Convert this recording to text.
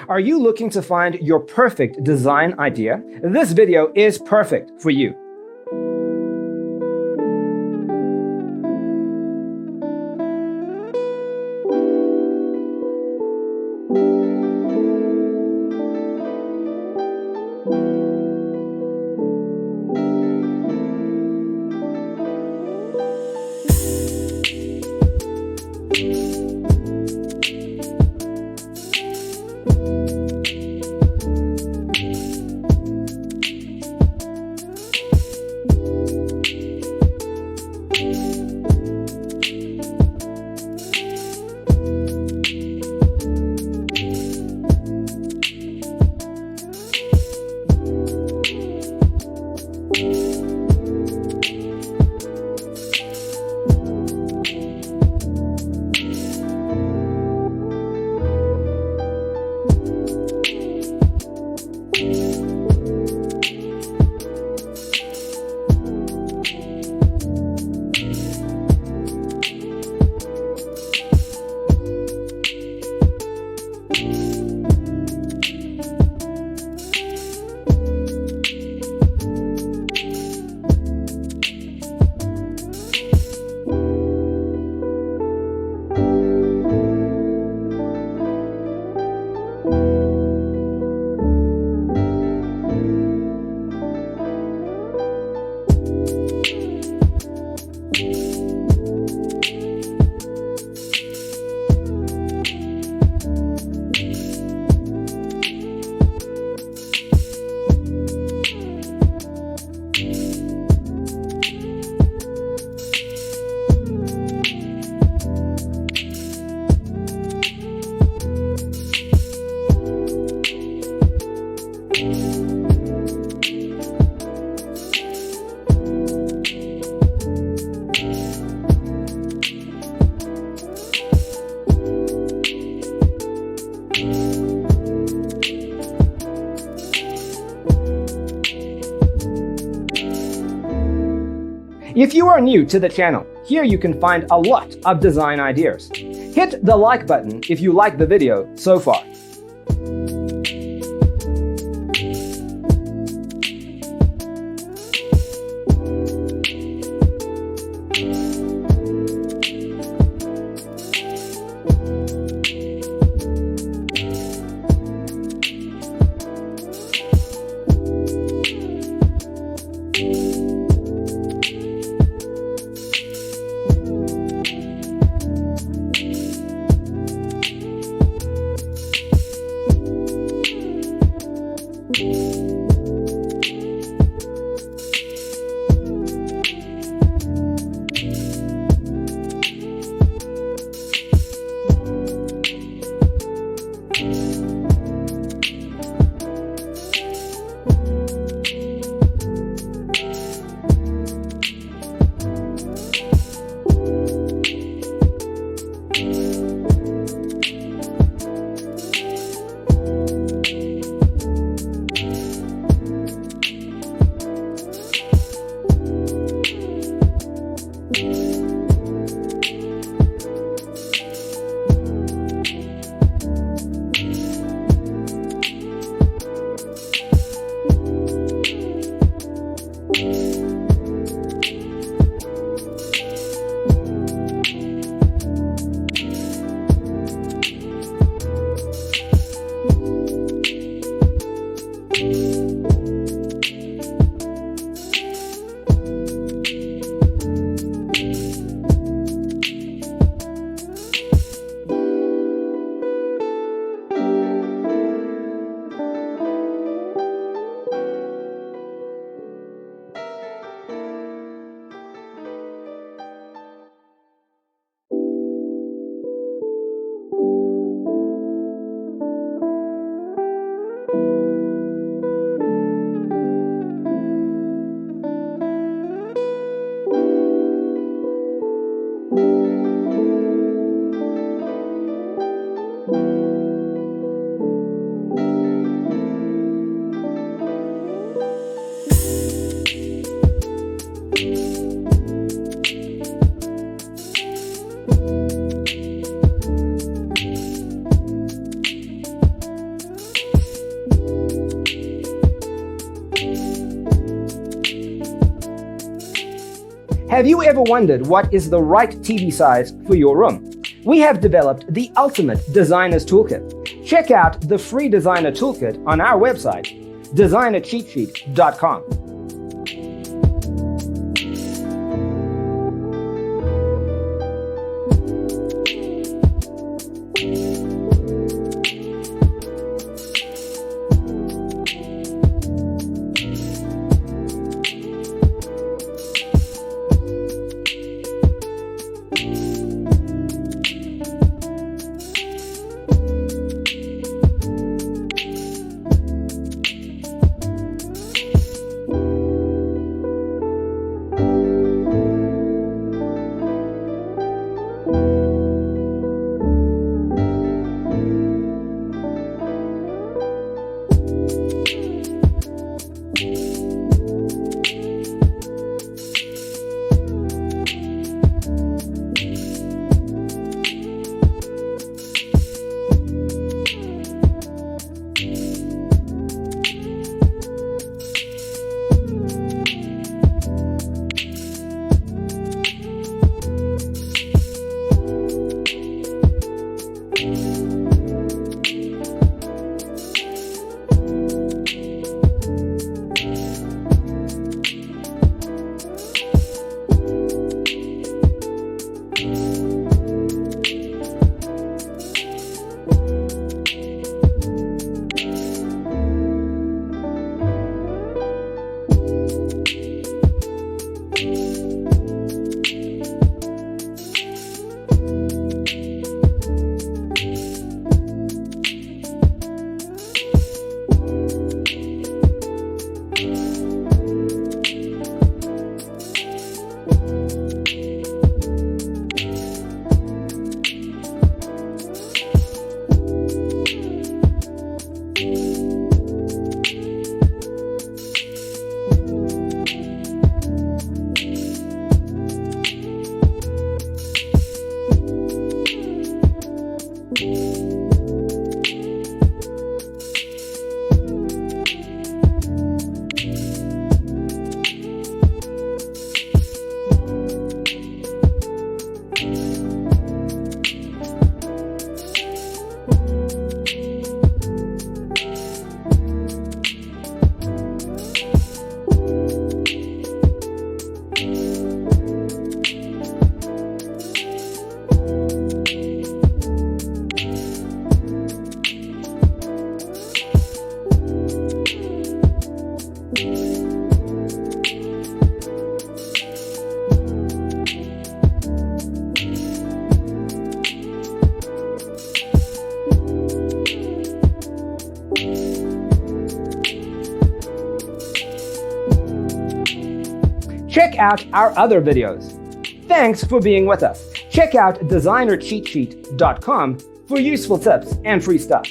Are you looking to find your perfect design idea? This video is perfect for you. If you are new to the channel, here you can find a lot of design ideas. Hit the like button if you like the video so far. Have you ever wondered what is the right TV size for your room? We have developed the ultimate designer's toolkit. Check out the free designer toolkit on our website, designercheatsheet.com. Check out our other videos. Thanks for being with us. Check out designercheatsheet.com for useful tips and free stuff.